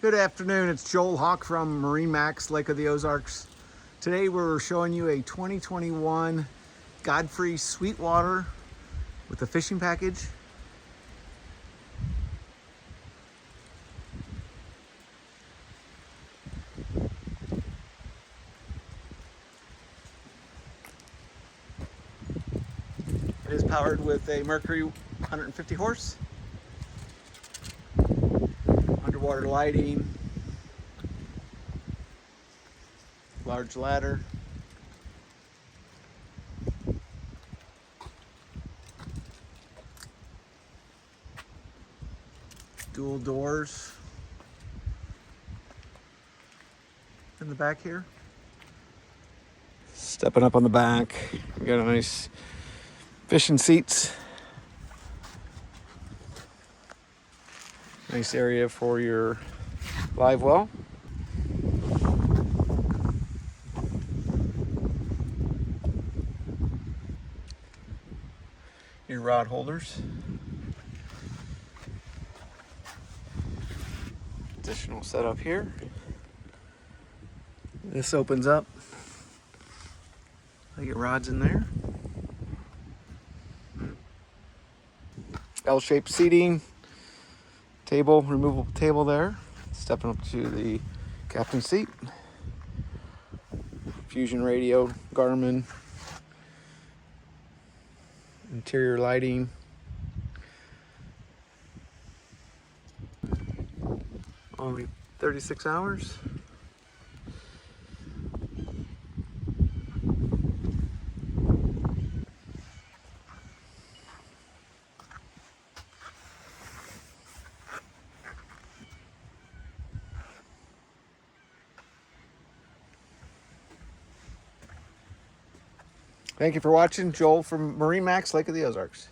Good afternoon, it's Joel Hawk from MarineMax, Lake of the Ozarks. Today we're showing you a 2021 Godfrey Sweetwater with a fishing package. It is powered with a Mercury 150 horse, underwater lighting, large ladder, dual doors in the back here. Stepping up on the back, we got a nice fishing seats. Nice area for your live well. Your rod holders. Additional setup here. This opens up. I get rods in there. L-shaped seating. Table, removable table there. Stepping up to the captain's seat. Fusion radio, Garmin. Interior lighting. Only 36 hours. Thank you for watching. Joel from MarineMax, Lake of the Ozarks.